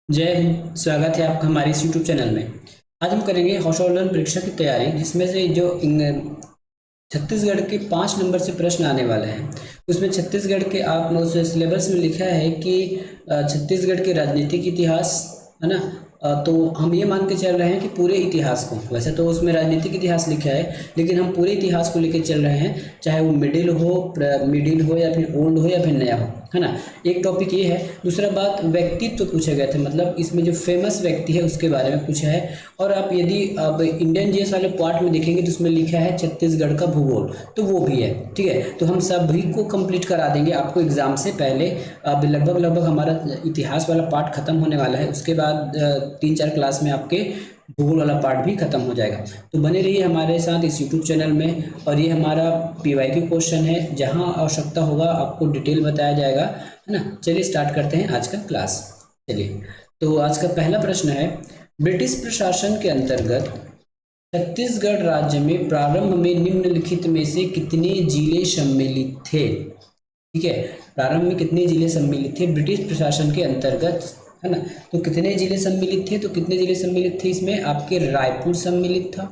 जय हिंद। स्वागत है आपका हमारे इस यूट्यूब चैनल में। आज हम करेंगे हाउस होल्डर परीक्षा की तैयारी, जिसमें से जो छत्तीसगढ़ के 5 नंबर से प्रश्न आने वाले हैं। उसमें छत्तीसगढ़ के आप उस सिलेबस में लिखा है कि छत्तीसगढ़ के राजनीतिक इतिहास, है ना। तो हम ये मान के चल रहे हैं कि पूरे इतिहास को, वैसे तो उसमें राजनीतिक इतिहास लिखा है, लेकिन हम पूरे इतिहास को लेकर चल रहे हैं, चाहे वो मिडिल हो या फिर ओल्ड हो या फिर नया हो, है ना। एक टॉपिक ये है। दूसरा बात, व्यक्तित्व पूछा गया था, मतलब इसमें जो फेमस व्यक्ति है उसके बारे में पूछा है। और आप यदि अब इंडियन जीएस वाले पार्ट में देखेंगे तो उसमें लिखा है छत्तीसगढ़ का भूगोल, तो वो भी है। ठीक है, तो हम सभी को कंप्लीट करा देंगे आपको एग्जाम से पहले। अब लगभग हमारा इतिहास वाला पार्ट खत्म होने वाला है, उसके बाद 3-4 क्लास में आपके भूगोल वाला पार्ट भी खत्म हो जाएगा। तो बने रहिए हमारे साथ इस यूट्यूब चैनल में। और ये हमारा पीवाईक्यू क्वेश्चन है, जहां आवश्यकता होगा आपको डिटेल बताया जाएगा, है ना। चलिए स्टार्ट करते हैं आज का क्लास। चलिए, तो आज का पहला प्रश्न है, ब्रिटिश प्रशासन के अंतर्गत छत्तीसगढ़ राज्य में प्रारंभ में निम्नलिखित में से कितने जिले सम्मिलित थे। ठीक है, प्रारंभ में कितने जिले सम्मिलित थे ब्रिटिश प्रशासन के अंतर्गत, है ना। तो कितने जिले सम्मिलित थे, तो कितने जिले सम्मिलित थे इसमें, आपके रायपुर सम्मिलित था,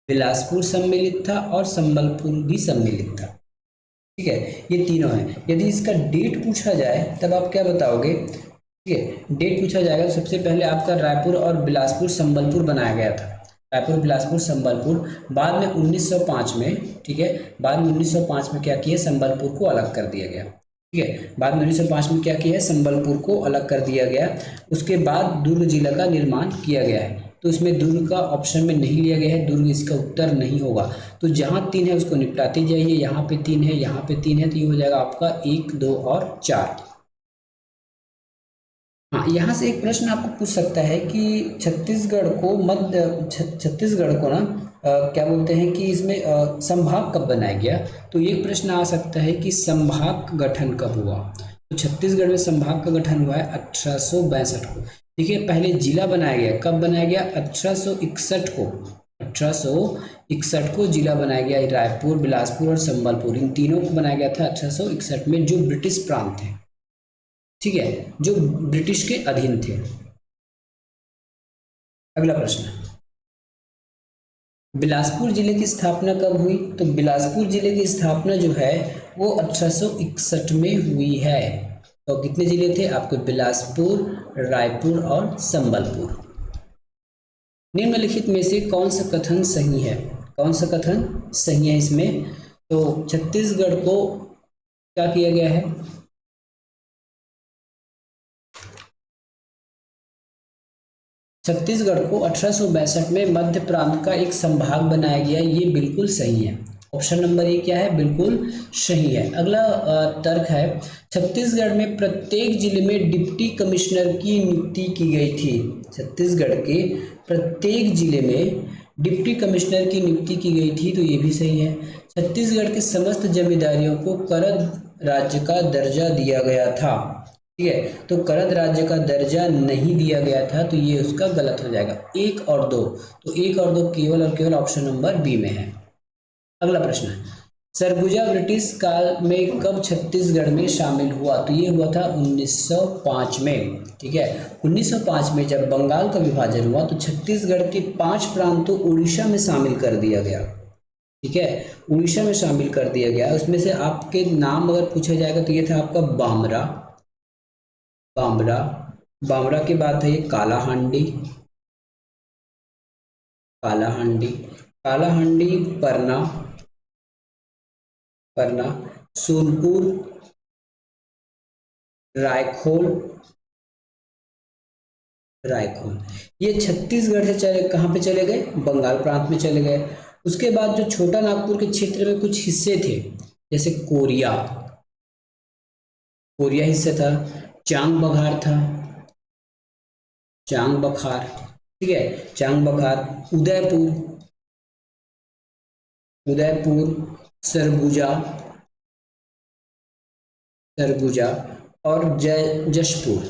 बिलासपुर सम्मिलित था और संबलपुर भी सम्मिलित था। ठीक है, ये तीनों हैं। यदि इसका डेट पूछा जाए तब आप क्या बताओगे। ठीक है, डेट पूछा जाएगा तो सबसे पहले आपका रायपुर और बिलासपुर संबलपुर बनाया गया था। रायपुर, बिलासपुर, संबलपुर। बाद में 1905 में, ठीक है, बाद में 1905 में क्या किया, संबलपुर को अलग कर दिया गया। ठीक है, बाद में 1905 में क्या किया है, संबलपुर को अलग कर दिया गया। उसके बाद दुर्ग जिला का निर्माण किया गया है। तो इसमें दुर्ग का ऑप्शन में नहीं लिया गया है, दुर्ग इसका उत्तर नहीं होगा। तो जहाँ 3 है उसको निपटाते जाइए, यहाँ पे 3 है, यहाँ पे 3 है, तो ये हो जाएगा आपका 1, 2 और 4। हाँ, यहाँ से एक प्रश्न आपको पूछ सकता है कि छत्तीसगढ़ को ना क्या बोलते हैं कि इसमें संभाग कब बनाया गया। तो ये प्रश्न आ सकता है कि संभाग का गठन कब हुआ। तो छत्तीसगढ़ में संभाग का गठन हुआ है 1862 को। देखिए, पहले जिला बनाया गया, कब बनाया गया, 1861 को। 1861 को जिला बनाया गया, रायपुर, बिलासपुर और संबलपुर, इन तीनों को बनाया गया था 1861 में, जो ब्रिटिश प्रांत थे। ठीक है, जो ब्रिटिश के अधीन थे। अगला प्रश्न, बिलासपुर जिले की स्थापना कब हुई। तो बिलासपुर जिले की स्थापना जो है वो 1861 में हुई है। तो कितने जिले थे आपके, बिलासपुर, रायपुर और संबलपुर। निम्नलिखित में से कौन सा कथन सही है, कौन सा कथन सही है इसमें। तो छत्तीसगढ़ को क्या किया गया है, छत्तीसगढ़ को 1862 में मध्य प्रांत का एक संभाग बनाया गया, ये बिल्कुल सही है। ऑप्शन नंबर ए क्या है, बिल्कुल सही है। अगला तर्क है, छत्तीसगढ़ में प्रत्येक जिले में डिप्टी कमिश्नर की नियुक्ति की गई थी। छत्तीसगढ़ के प्रत्येक जिले में डिप्टी कमिश्नर की नियुक्ति की गई थी, तो ये भी सही है। छत्तीसगढ़ के समस्त जमींदारियों को करद राज्य का दर्जा दिया गया था। ठीक है, तो करद राज्य का दर्जा नहीं दिया गया था, तो ये उसका गलत हो जाएगा। 1 और 2, तो 1 और 2 केवल और केवल ऑप्शन नंबर बी में है। अगला प्रश्न है, सरगुजा ब्रिटिश काल में कब छत्तीसगढ़ में शामिल हुआ। तो ये हुआ था 1905 में। ठीक है, 1905 में जब बंगाल का विभाजन हुआ तो छत्तीसगढ़ के 5 प्रांतों उड़ीसा में शामिल कर दिया गया। ठीक है, उड़ीसा में शामिल कर दिया गया। उसमें से आपके नाम अगर पूछा जाएगा तो ये था आपका बामरा, बामरा, बामरा के बाद है ये कालाहांडी, कालाहांडी, कालाहांडी, परना, परना, सोनपुर, रायखोल, रायखोल। ये छत्तीसगढ़ से चले, कहाँ पे चले गए, बंगाल प्रांत में चले गए। उसके बाद जो छोटा नागपुर के क्षेत्र में कुछ हिस्से थे, जैसे कोरिया, कोरिया हिस्सा था, चांग बघार था, चांग बखार, ठीक है, चांग बखार, उदयपुर, उदयपुर, सरगुजा, सरगुजा और जशपुर।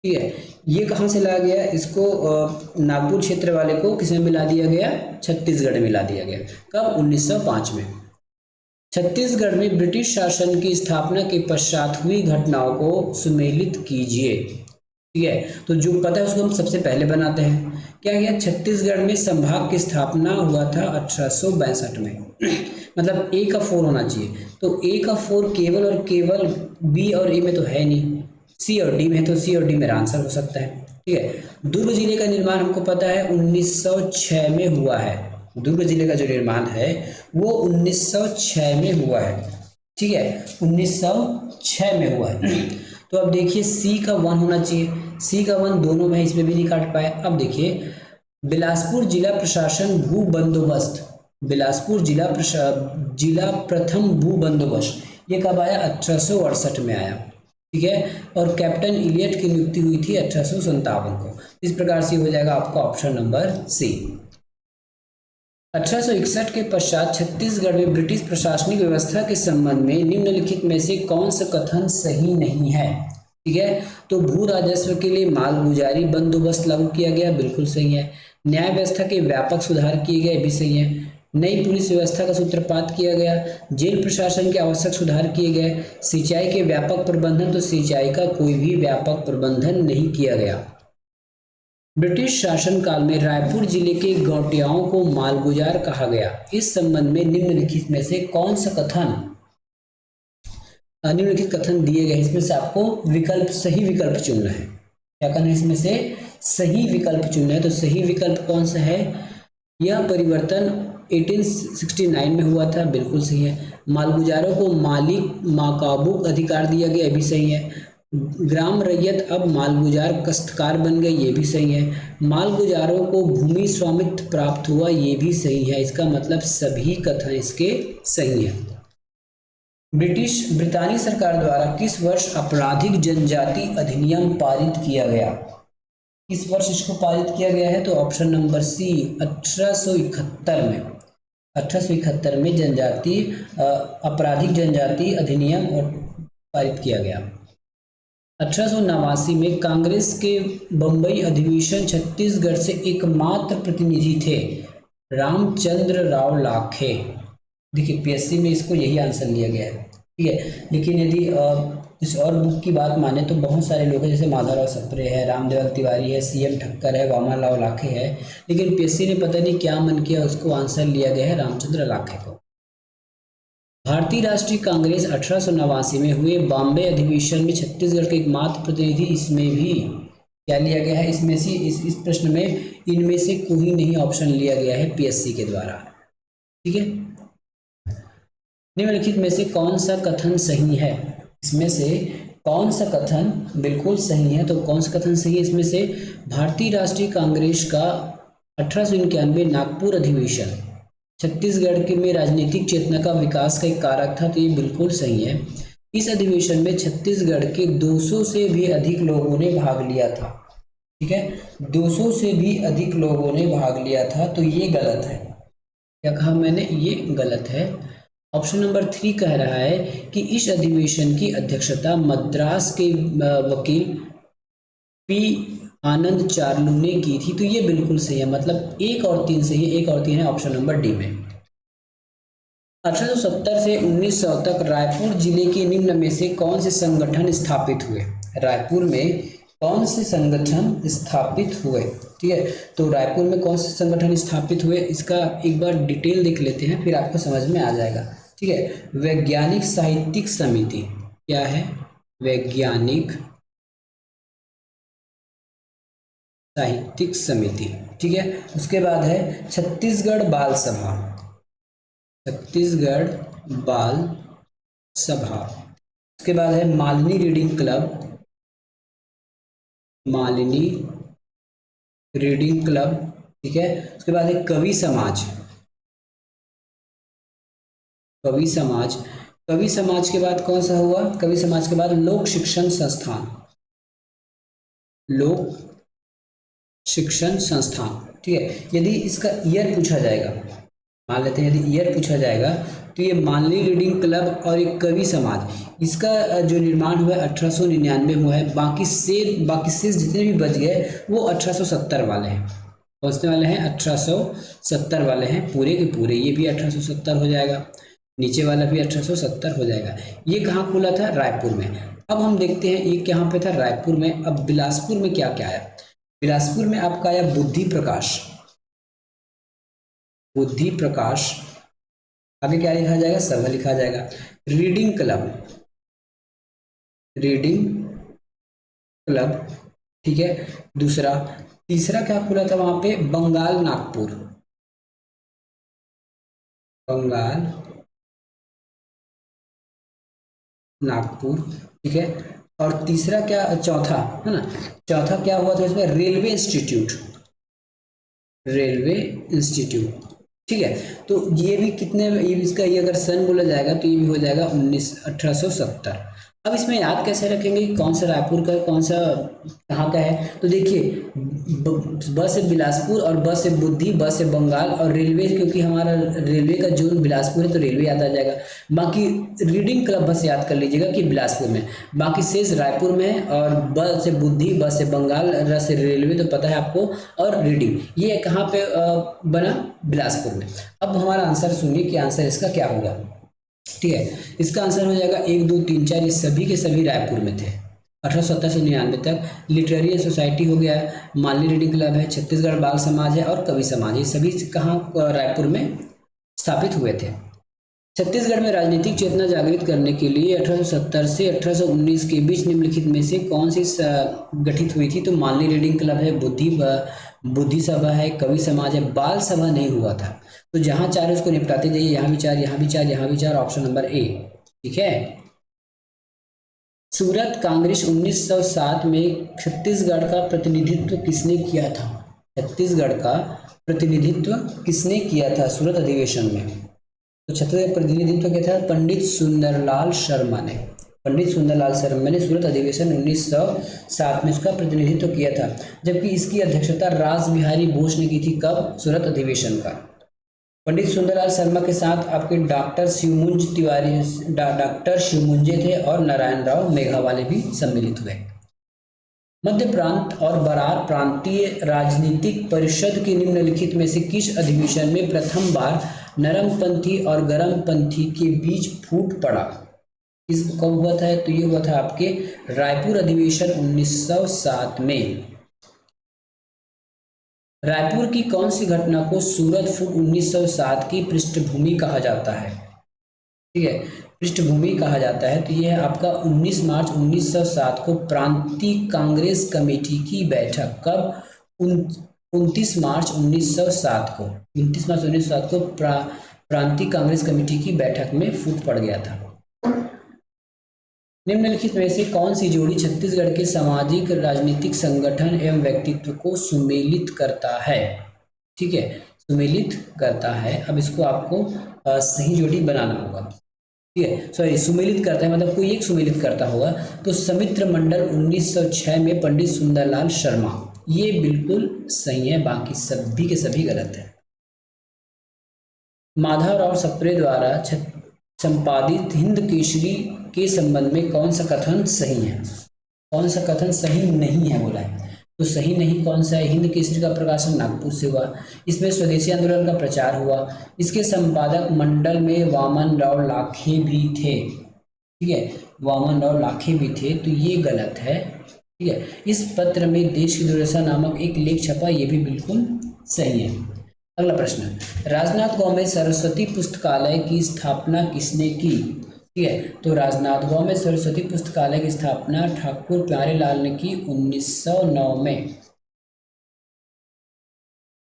ठीक है, ये कहाँ से लाया गया, इसको नागपुर क्षेत्र वाले को किसमें मिला दिया गया, छत्तीसगढ़ में मिला दिया गया। कब, 1905 में। छत्तीसगढ़ में ब्रिटिश शासन की स्थापना के पश्चात हुई घटनाओं को सुमेलित कीजिए। ठीक है। तो जो पता है उसको हम सबसे पहले बनाते हैं। क्या किया, छत्तीसगढ़ में संभाग की स्थापना हुआ था 1862 में। मतलब ए का 4 होना चाहिए, तो ए का 4 केवल और केवल बी और ए में तो है नहीं, सी और डी में है, तो सी और डी मेरा आंसर हो सकता है। ठीक है। दुर्ग जिले का निर्माण हमको पता है 1906 में हुआ है। दुर्ग जिले का जो निर्माण है वो 1906 में हुआ है। ठीक है, 1906 में हुआ है। तो अब देखिए सी का 1 होना चाहिए, सी का 1 दोनों में, इसमें भी नहीं काट पाए। अब देखिए बिलासपुर जिला प्रशासन भू बंदोबस्त, बिलासपुर जिला प्रथम भू बंदोबस्त ये कब आया, 1868 में आया। ठीक है, और कैप्टन इलियट की नियुक्ति हुई थी 1857 को। इस प्रकार से हो जाएगा आपका ऑप्शन नंबर सी। 1861 के पश्चात छत्तीसगढ़ में ब्रिटिश प्रशासनिक व्यवस्था के संबंध में निम्नलिखित में से कौन सा कथन सही नहीं है। ठीक है, तो भू राजस्व के लिए मालगुजारी बंदोबस्त लागू किया गया, बिल्कुल सही है। न्याय व्यवस्था के व्यापक सुधार किए गए, भी सही है। नई पुलिस व्यवस्था का सूत्रपात किया गया, जेल प्रशासन के आवश्यक सुधार किए गए, सिंचाई के व्यापक प्रबंधन, तो सिंचाई का कोई भी व्यापक प्रबंधन नहीं किया गया। ब्रिटिश शासनकाल में रायपुर जिले के गौटियाओं को मालगुजार कहा गया। इस संबंध में निम्नलिखित में से कौन सा कथन, निम्नलिखित कथन दिए गए, इसमें से आपको विकल्प, सही विकल्प चुनना है। क्या करना है, इसमें से सही विकल्प चुनना है। तो सही विकल्प कौन सा है, यह परिवर्तन 1869 में हुआ था, बिल्कुल सही है। मालगुजारों को मालिक माकाबूक अधिकार दिया गया, ये भी सही है। ग्राम रैयत अब मालगुजार काश्तकार बन गए, ये भी सही है। मालगुजारों को भूमि स्वामित्व प्राप्त हुआ, ये भी सही है। इसका मतलब सभी कथन इसके सही है। ब्रितानी सरकार द्वारा किस वर्ष आपराधिक जनजाति अधिनियम पारित किया गया, किस वर्ष इसको पारित किया गया है, तो ऑप्शन नंबर सी 1871 में। 1871 में जनजाति आपराधिक जनजाति अधिनियम पारित किया गया। 1889 में कांग्रेस के बंबई अधिवेशन छत्तीसगढ़ से एकमात्र प्रतिनिधि थे रामचंद्र राव लाखे। देखिए पीएससी में इसको यही आंसर लिया गया है। ठीक है, लेकिन यदि इस और बुक की बात माने तो बहुत सारे लोग हैं, जैसे माधवराव सप्रे है, रामदेवल तिवारी है, सीएम ठक्कर है, वामनलाल लाखे है, लेकिन पीएससी ने पता नहीं क्या मन किया, उसको आंसर लिया गया है रामचंद्र लाखे को। भारतीय राष्ट्रीय कांग्रेस 1889 में हुए बॉम्बे अधिवेशन में छत्तीसगढ़ के एकमात्र प्रतिनिधि, इसमें भी क्या लिया गया है, इसमें से इस प्रश्न में इनमें से कोई नहीं ऑप्शन लिया गया है पीएससी के द्वारा। ठीक है, निम्नलिखित में से कौन सा कथन सही है, इसमें से कौन सा कथन बिल्कुल सही है, तो कौन सा कथन सही है इसमें से, भारतीय राष्ट्रीय कांग्रेस का 1891 नागपुर अधिवेशन छत्तीसगढ़ के में राजनीतिक चेतना का विकास का एक कारक था, तो ये बिल्कुल सही है। इस अधिवेशन में छत्तीसगढ़ के 200 से भी अधिक लोगों ने भाग लिया था। ठीक है, 200 से भी अधिक लोगों ने भाग लिया था, तो ये गलत है। क्या कहा मैंने, ये गलत है। ऑप्शन नंबर 3 कह रहा है कि इस अधिवेशन की अध्यक्षता मद्रास के वकील पी आनंद चार्लू ने की थी, तो ये बिल्कुल सही है। मतलब 1 और 3 सही है, 1 और 3 है ऑप्शन नंबर डी में। 1870 से 1900 तक रायपुर जिले के निम्न में से कौन से संगठन स्थापित हुए, रायपुर में कौन से संगठन स्थापित हुए। ठीक है, तो रायपुर में कौन से संगठन स्थापित हुए, इसका एक बार डिटेल देख लेते हैं, फिर आपको समझ में आ जाएगा। ठीक है, वैज्ञानिक साहित्यिक समिति, क्या है, वैज्ञानिक साहित्यिक समिति। ठीक है, उसके बाद है छत्तीसगढ़ बाल सभा, छत्तीसगढ़ बाल सभा। उसके बाद है Malini reading club, Malini reading club. ठीक है, उसके बाद है कवि समाज, कवि समाज। कवि समाज के बाद कौन सा हुआ, कवि समाज के बाद लोक शिक्षण संस्थान, लोक शिक्षण संस्थान। ठीक है, यदि इसका ईयर पूछा जाएगा, मान लेते हैं यदि ईयर पूछा जाएगा, तो ये मालिनी रीडिंग क्लब और एक कवि समाज, इसका जो निर्माण हुआ है 1899 हुआ है। बाकी शेष जितने भी बच गए वो 1870 वाले हैं, पहुँचने वाले हैं 1870 वाले हैं पूरे के पूरे, ये भी 1870 हो जाएगा। नीचे वाला भी 1870 हो जाएगा। ये कहाँ खुला था? रायपुर में। अब हम देखते हैं ये कहाँ पे था? रायपुर में। अब बिलासपुर में क्या क्या आया? बिलासपुर में आपका आया बुद्धि प्रकाश। बुद्धि प्रकाश, आगे क्या लिखा जाएगा? सभा लिखा जाएगा। रीडिंग क्लब, रीडिंग क्लब, ठीक है। दूसरा, तीसरा क्या खुला था वहां पे? बंगाल नागपुर, बंगाल नागपुर, ठीक है। और तीसरा क्या, चौथा है ना, चौथा क्या हुआ था इसमें? रेलवे इंस्टीट्यूट, रेलवे इंस्टीट्यूट, ठीक है। तो ये भी कितने, ये इसका ये अगर सन बोला जाएगा तो ये भी हो जाएगा 1870। अब इसमें याद कैसे रखेंगे कौन सा रायपुर का है, कौन सा कहाँ का है? तो देखिए, ब से बिलासपुर और ब से बुद्धि, ब से बंगाल और रेलवे, क्योंकि हमारा रेलवे का जोन बिलासपुर है तो रेलवे याद आ जाएगा। बाकी रीडिंग क्लब बस याद कर लीजिएगा कि बिलासपुर में, बाकी शेष रायपुर में है। और ब से बुद्धि, ब से बंगाल, र से रेलवे तो पता है आपको, और रीडिंग ये कहाँ पे बना? बिलासपुर में। अब हमारा आंसर सुनिए कि आंसर इसका क्या होगा, ठीक है। इसका आंसर हो जाएगा 1 2 3 4, ये सभी के सभी रायपुर में थे 1870 से 99 तक। लिटरेरी सोसाइटी हो गया, मालनी रीडिंग क्लब है, छत्तीसगढ़ बाल समाज है और कवि समाज, ये सभी कहाँ? रायपुर में स्थापित हुए थे। छत्तीसगढ़ में राजनीतिक चेतना जागृत करने के लिए 1870 से 1819 के बीच निम्नलिखित में से कौन सी गठित हुई थी? तो मालनी रीडिंग क्लब है, बुद्धि सभा है, कवि समाज है, बाल सभा नहीं हुआ था। तो जहां चार उसको निपटाते जाइए, यहाँ भी चार, यहाँ भी चार, यहाँ भी चार, ऑप्शन नंबर ए, ठीक है। सूरत कांग्रेस 1907 में छत्तीसगढ़ का प्रतिनिधित्व किसने किया था? छत्तीसगढ़ का प्रतिनिधित्व किसने किया था सूरत अधिवेशन में? तो छत्तीसगढ़ प्रतिनिधित्व क्या था? पंडित सुंदरलाल शर्मा ने, पंडित सुंदरलाल शर्मा ने सूरत अधिवेशन 1907 में उसका प्रतिनिधित्व किया था। जबकि इसकी अध्यक्षता रास बिहारी बोस ने की थी। कब? सूरत अधिवेशन का। पंडित सुंदरलाल शर्मा के साथ आपके डॉक्टर शिवमुंज तिवारी, डॉक्टर शिवमुंजे थे और नारायण राव मेघावाले भी सम्मिलित हुए। मध्य प्रांत और बरार प्रांतीय राजनीतिक परिषद के निम्नलिखित में से किस अधिवेशन में प्रथम बार नरमपंथी और गरमपंथी के बीच फूट पड़ा? इस कब हुआ था? तो ये हुआ था आपके रायपुर अधिवेशन 1907 में। रायपुर की कौन सी घटना को सूरत फूट 1907 की पृष्ठभूमि कहा जाता है? ठीक है, पृष्ठभूमि कहा जाता है। तो यह आपका 19 मार्च 1907 को प्रांतीय कांग्रेस कमेटी की बैठक, कब? 29 मार्च 1907 को, 29 मार्च 1907 को प्रांतीय कांग्रेस कमेटी की बैठक में फूट पड़ गया था। निम्नलिखित में से कौन सी जोड़ी छत्तीसगढ़ के सामाजिक राजनीतिक संगठन एवं व्यक्तित्व को सुमेलित करता है? ठीक है, सुमेलित करता है। अब इसको आपको सही जोड़ी बनाना होगा, ठीक है। सॉरी, सुमेलित करता है मतलब कोई एक सुमेलित करता होगा। तो समित्र मंडल 1906 में पंडित सुंदरलाल शर्मा, ये बिल्कुल सही है, बाकी सभी के सभी गलत है। माधवराव सप्रे द्वारा संपादित हिंद केसरी के संबंध में कौन सा कथन सही है? कौन सा कथन सही नहीं है बोला है? तो सही नहीं कौन सा है? हिंद केसरी का प्रकाशन नागपुर से हुआ, इसमें स्वदेशी आंदोलन का प्रचार हुआ, इसके संपादक मंडल में वामन राव लाखे भी थे, ठीक है, वामन राव लाखे भी थे, तो ये गलत है, ठीक है। इस पत्र में देश की दुर्दशा नामक एक लेख छपा, ये भी बिल्कुल सही है। अगला प्रश्न, राजनांदगांव में सरस्वती पुस्तकालय की स्थापना किसने की? ठीक है, तो राजनांदगांव में सरस्वती पुस्तकालय की स्थापना ठाकुर प्यारेलाल ने की 1909 में।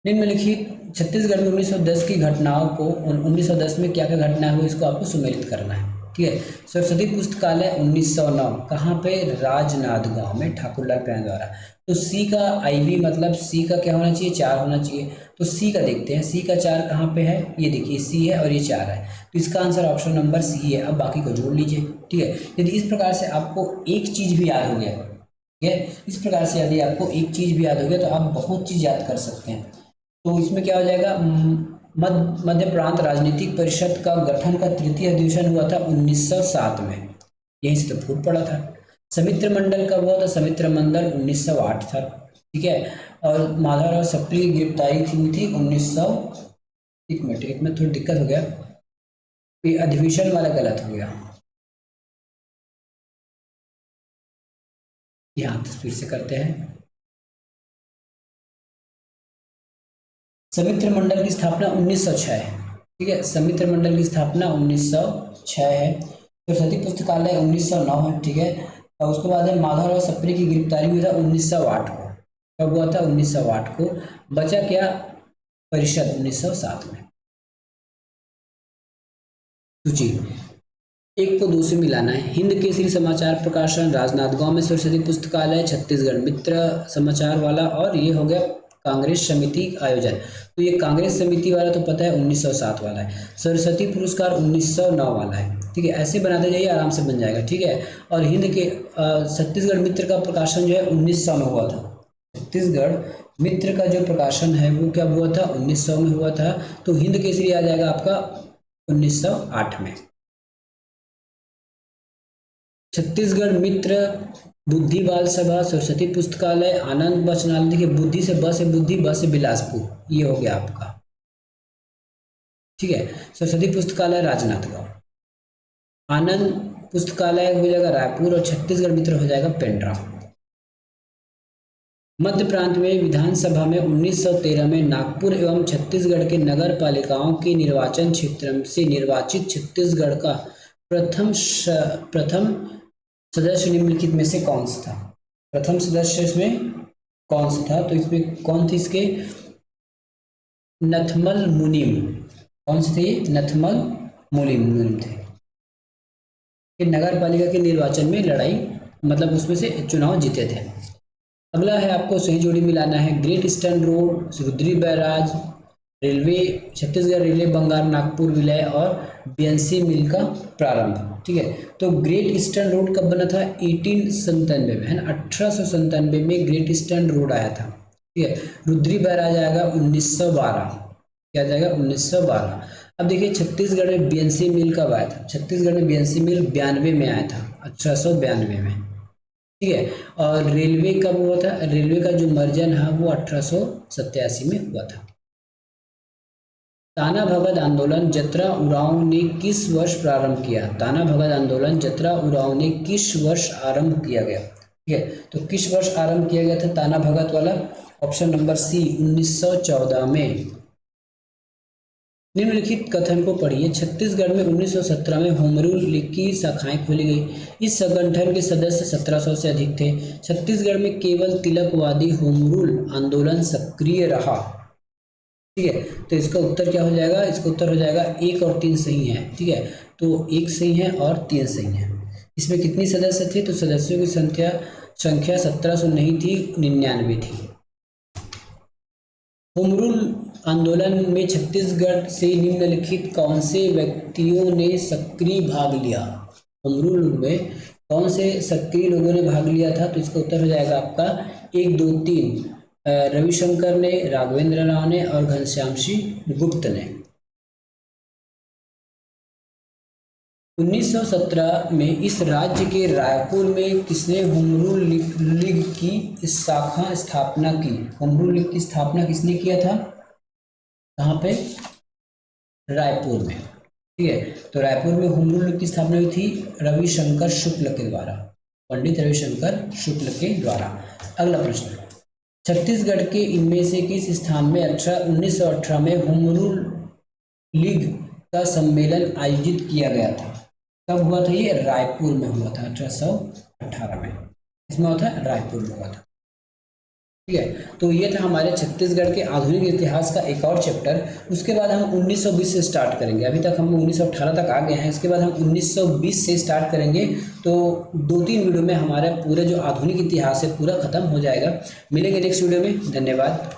निम्नलिखित छत्तीसगढ़ में 1910 की घटनाओं को, 1910 में क्या क्या घटना हुई इसको आपको सुमेलित करना है, ठीक है। सरस्वती पुस्तकालय 1909 कहाँ पे? राजनांदगांव में, ठाकुरलाल प्यारे द्वारा। तो सी का आईवी मतलब सी का क्या होना चाहिए? 4 होना चाहिए। तो सी का देखते हैं, सी का 4 कहाँ पे है? ये देखिए सी है और ये 4 है, तो इसका आंसर ऑप्शन नंबर सी है। अब बाकी को जोड़ लीजिए, ठीक है। यदि इस प्रकार से आपको एक चीज भी याद हो गया, ठीक है, इस प्रकार से यदि आपको एक चीज भी याद हो गया तो आप बहुत चीज याद कर सकते हैं। तो इसमें क्या हो जाएगा? मध्य प्रांत राजनीतिक परिषद का गठन का तृतीय अधिवेशन हुआ था 1907 में, यहीं से तो फूट पड़ा था। समित्र मंडल कब हुआ था? समित्र मंडल 1908 था, ठीक है। और माधवराव सप्रे की गिरफ्तारी हुई थी 1900, एक मिनट थोड़ी दिक्कत हो गया, ये अधिवेशन वाला गलत हो गया, यहाँ तस्वीर से करते हैं। समित्र मंडल की स्थापना 1906 है, ठीक है, समित्र मंडल की स्थापना 1906 है। सरस्वती पुस्तकालय 1909 है, ठीक है। और उसके बाद है माधवराव सप्रे की गिरफ्तारी हुई था 1908 को, कब हुआ था? 1908 को। बचा क्या? परिषद 1907 में। सूची एक को दो से मिलाना है। हिंद केसरी समाचार प्रकाशन, राजनांदगांव में सरस्वती पुस्तकालय, छत्तीसगढ़ मित्र समाचार वाला, और ये हो गया कांग्रेस समिति आयोजन। तो ये कांग्रेस समिति वाला तो पता है 1907 वाला है, सरस्वती पुरस्कार 1909 वाला है, ठीक है। ऐसे बनाते जाइए, आराम से बन जाएगा, ठीक है। और हिंद के छत्तीसगढ़ मित्र का प्रकाशन जो है 1900 में हुआ था। छत्तीसगढ़ मित्र का जो प्रकाशन है वो क्या हुआ था? 1900 में हुआ था। तो हिंद केसरी आ जाएगा आपका 1908 में। छत्तीसगढ़ मित्र, बुद्धि बाल सभा, सरस्वती पुस्तकालय, आनंद वाचनालय। देखिए बुद्धि से बुद्धि, ब से बिलासपुर, ये हो गया आपका, ठीक है। सरस्वती पुस्तकालय राजनांदगांव, आनंद पुस्तकालय हो जाएगा रायपुर, और छत्तीसगढ़ मित्र हो जाएगा पेंड्रा। मध्य प्रांत में विधानसभा में 1913 में नागपुर एवं छत्तीसगढ़ के नगर पालिकाओं के निर्वाचन क्षेत्र से निर्वाचित छत्तीसगढ़ का प्रथम सदस्य निम्नलिखित में से कौन सा था? प्रथम सदस्य इसमें कौन सा था? तो इसमें कौन थे इसके? नथमल मुनिम। कौन से थे? नथमल मुनिम थे। कि नगर पालिका के निर्वाचन में लड़ाई, मतलब उसमें से चुनाव जीते थे। अगला है आपको सही जोड़ी मिलाना है। Great Eastern Road, Rudri barrage, railway, Chhattisgarh railway Bengal Nagpur विलय, और बीएनसी मिल का प्रारंभ, ठीक है। तो ग्रेट ईस्टर्न रोड कब बना था? 1897 में, है ना, 1897 में ग्रेट ईस्टर्न रोड आया था, ठीक है। रुद्री बैराज आएगा 1912, क्या जाएगा? 1912। अब देखिए छत्तीसगढ़ में बीएनसी मिल कब आया था? छत्तीसगढ़ में बीएनसी मिल 92 में आया था, 1892 में, ठीक है। और रेलवे कब हुआ था? रेलवे का जो मर्जन है वो 1887 में हुआ था। ताना भगत आंदोलन जतरा उरांव ने किस वर्ष प्रारंभ किया? ताना भगत आंदोलन जतरा उरांव ने किस वर्ष आरंभ किया गया? ठीक है, तो किस वर्ष आरंभ किया गया था ताना भगत वाला? ऑप्शन नंबर सी 1914 में। निम्नलिखित कथन को पढ़िए। छत्तीसगढ़ में 1917 में होम रूल लीग की शाखाएं खोली गई। इस संगठन के सदस्य 1700 से अधिक थे। छत्तीसगढ़ में केवल तिलकवादी होम रूल आंदोलन सक्रिय रहा। ठीक है, तो इसका उत्तर क्या हो जाएगा? इसका उत्तर हो जाएगा 1 और 3 सही है। ठीक है, तो 1 सही है और 3 सही है। इसमें कितनी सदस्य थे? तो सदस्यों की संख्या 1700 नहीं थी, 99 थी। होम रूल आंदोलन में छत्तीसगढ़ से निम्नलिखित कौन से व्यक्तियों ने सक्रिय भाग लिया? होम रूल में कौन से सक्रिय लोगों ने भाग लिया था? तो इसका उत्तर हो जाएगा आपका 1, 2, 3 रविशंकर ने, राघवेंद्र राव ने और घनश्याम सिंह गुप्त ने। 1917 में इस राज्य के रायपुर में किसने होम रूल लीग की शाखा स्थापना की? होम रूल लीग की स्थापना किसने किया था? कहाँ पे? रायपुर में। ठीक है, तो रायपुर में होम रूल लीग की स्थापना हुई थी रविशंकर शुक्ल के द्वारा, पंडित रविशंकर शुक्ल के द्वारा। अगला प्रश्न, छत्तीसगढ़ के इनमें से किस स्थान में 1918 में होम रूल लीग का सम्मेलन आयोजित किया गया था? कब हुआ था ये? रायपुर में हुआ था 1818 में। इसमें हुआ था रायपुर में हुआ था। ठीक है, तो ये था हमारे छत्तीसगढ़ के आधुनिक इतिहास का एक और चैप्टर। उसके बाद हम 1920 से स्टार्ट करेंगे। अभी तक हम 1918 तक आ गए हैं, इसके बाद हम 1920 से स्टार्ट करेंगे। तो 2-3 वीडियो में हमारा पूरा जो आधुनिक इतिहास है पूरा खत्म हो जाएगा। मिलेंगे नेक्स्ट वीडियो में। धन्यवाद।